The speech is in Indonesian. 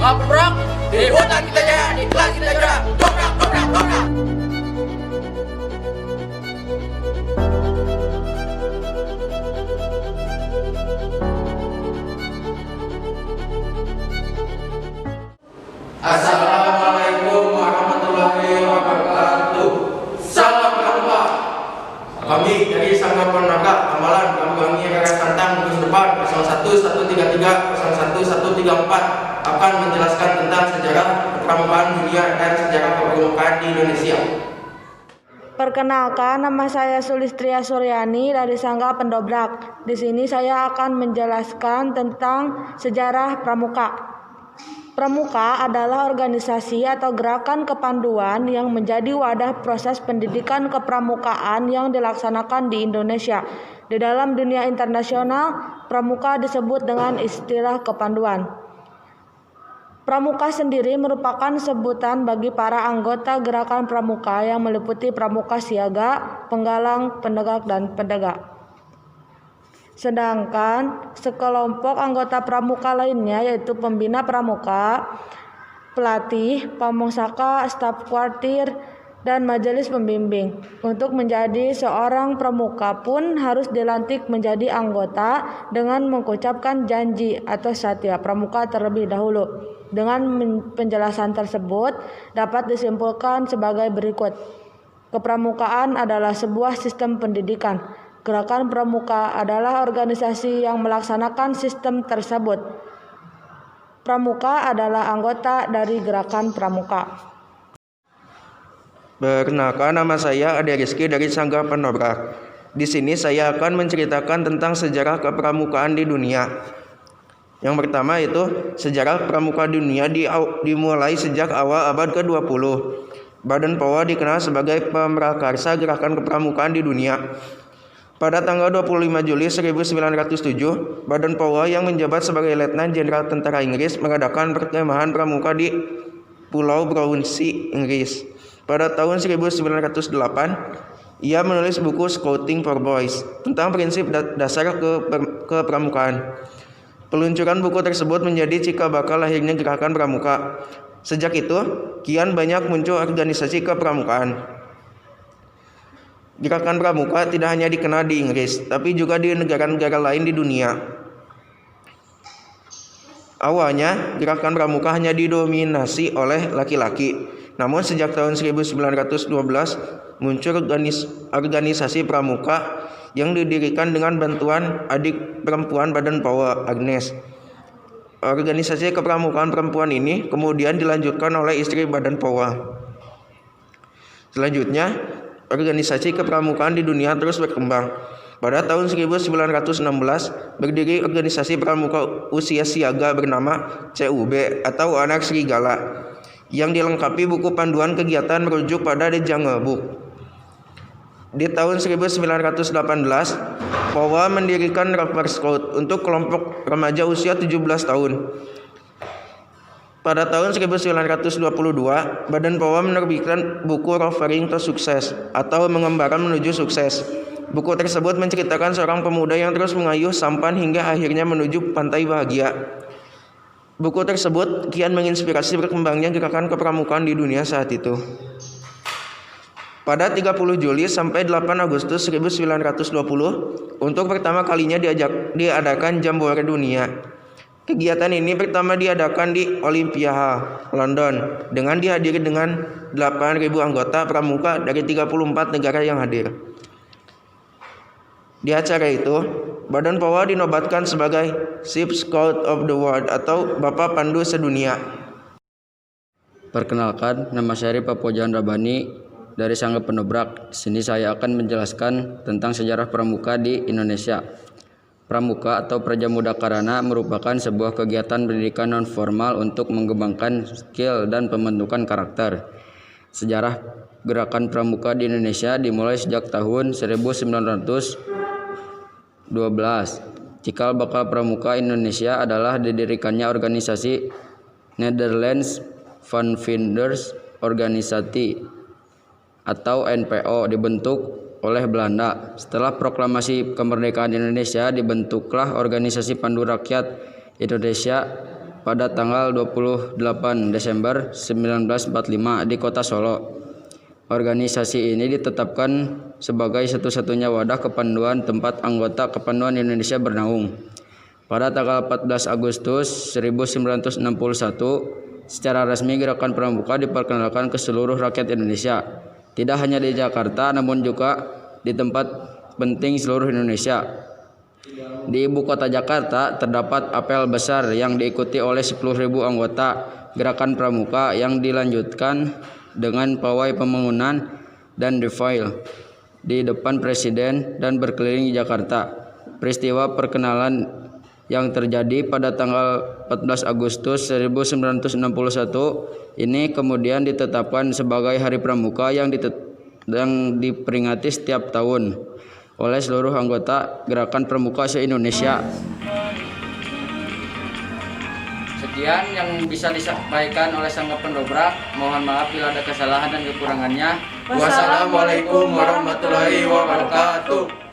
Ngobrak di hutan kita jaya, di kelas kita jaya. Dobrak, dobrak, dobrak. Assalamualaikum warahmatullahi wabarakatuh. Salam Alfa. Kami dari Sangga Penaga Amalan Kambangi Raya Santang Bugis Depan 01133 01134 akan menjelaskan tentang sejarah kepramukaan dunia dan sejarah kepramukaan di Indonesia. Perkenalkan, nama saya Sulistria Suryani dari Sangga Pendobrak. Di sini saya akan menjelaskan tentang sejarah pramuka. Pramuka adalah organisasi atau gerakan kepanduan yang menjadi wadah proses pendidikan kepramukaan yang dilaksanakan di Indonesia. Di dalam dunia internasional, pramuka disebut dengan istilah kepanduan. Pramuka sendiri merupakan sebutan bagi para anggota gerakan pramuka yang meliputi pramuka siaga, penggalang, penegak, dan penegak. Sedangkan sekelompok anggota pramuka lainnya yaitu pembina pramuka, pelatih, pamuksaka, staf kuartir, dan majelis pembimbing. Untuk menjadi seorang pramuka pun harus dilantik menjadi anggota dengan mengucapkan janji atau satya pramuka terlebih dahulu. Dengan penjelasan tersebut dapat disimpulkan sebagai berikut. Kepramukaan adalah sebuah sistem pendidikan. Gerakan pramuka adalah organisasi yang melaksanakan sistem tersebut. Pramuka adalah anggota dari gerakan pramuka. Perkenalkan, nama saya Ade Rizky dari Sangga Pendobrak. Di sini saya akan menceritakan tentang sejarah kepramukaan di dunia. Yang pertama itu sejarah pramuka dunia dimulai sejak awal abad ke-20. Badan POA dikenal sebagai pemrakarsa gerakan kepramukaan di dunia. Pada tanggal 25 Juli 1907, Badan POA yang menjabat sebagai Letnan Jenderal Tentara Inggris mengadakan perkemahan pramuka di Pulau Brownsea, Inggris. Pada tahun 1908, ia menulis buku Scouting for Boys tentang prinsip dasar kepramukaan. Peluncuran buku tersebut menjadi cikal bakal lahirnya gerakan pramuka. Sejak itu, kian banyak muncul organisasi kepramukaan. Gerakan pramuka tidak hanya dikenal di Inggris, tapi juga di negara-negara lain di dunia. Awalnya, gerakan pramuka hanya didominasi oleh laki-laki. Namun sejak tahun 1912 muncul organisasi pramuka yang didirikan dengan bantuan adik perempuan Badan POA, Agnes. Organisasi kepramukaan perempuan ini kemudian dilanjutkan oleh istri Badan POA. Selanjutnya, organisasi kepramukaan di dunia terus berkembang. Pada tahun 1916 berdiri organisasi pramuka usia siaga bernama CUB atau Anak Serigala, yang dilengkapi buku panduan kegiatan merujuk pada The Jungle Book. Di tahun 1918, POA mendirikan Rover Scout untuk kelompok remaja usia 17 tahun. Pada tahun 1922, Badan POA menerbitkan buku Rovering to Success atau Mengembara Menuju Sukses. Buku tersebut menceritakan seorang pemuda yang terus mengayuh sampan hingga akhirnya menuju pantai bahagia. Buku tersebut kian menginspirasi berkembangnya gerakan kepramukaan di dunia saat itu. Pada 30 Juli sampai 8 Agustus 1920, untuk pertama kalinya diadakan Jambore Dunia. Kegiatan ini pertama diadakan di Olympia Hall, London, dengan dihadiri dengan 8.000 anggota pramuka dari 34 negara yang hadir. Di acara itu, Badan POA dinobatkan sebagai Chief Scout of the World atau Bapak Pandu Sedunia. Perkenalkan, nama saya Papojan Rabani dari Sangga Pendobrak. Di sini saya akan menjelaskan tentang sejarah pramuka di Indonesia. Pramuka atau Prajamuda Karana merupakan sebuah kegiatan pendidikan non formal untuk mengembangkan skill dan pembentukan karakter. Sejarah gerakan pramuka di Indonesia dimulai sejak tahun 1912. Cikal bakal pramuka Indonesia adalah didirikannya organisasi Netherlands Van Vinders Organisatie atau NPO, dibentuk oleh Belanda. Setelah proklamasi kemerdekaan Indonesia, dibentuklah Organisasi Pandu Rakyat Indonesia pada tanggal 28 Desember 1945 di Kota Solo. Organisasi ini ditetapkan sebagai satu-satunya wadah kepanduan tempat anggota kepanduan Indonesia bernaung. Pada tanggal 14 Agustus 1961, secara resmi Gerakan Pramuka diperkenalkan ke seluruh rakyat Indonesia. Tidak hanya di Jakarta, namun juga di tempat penting seluruh Indonesia. Di ibu kota Jakarta terdapat apel besar yang diikuti oleh 10.000 anggota Gerakan Pramuka yang dilanjutkan dengan pawai pembangunan dan defile di depan Presiden dan berkeliling di Jakarta. Peristiwa perkenalan yang terjadi pada tanggal 14 Agustus 1961 ini kemudian ditetapkan sebagai Hari Pramuka yang diperingati setiap tahun oleh seluruh anggota Gerakan Pramuka se-Indonesia. Sekian yang bisa disampaikan oleh Sangga Pendobrak. Mohon maaf bila ada kesalahan dan kekurangannya. Wassalamualaikum warahmatullahi wabarakatuh.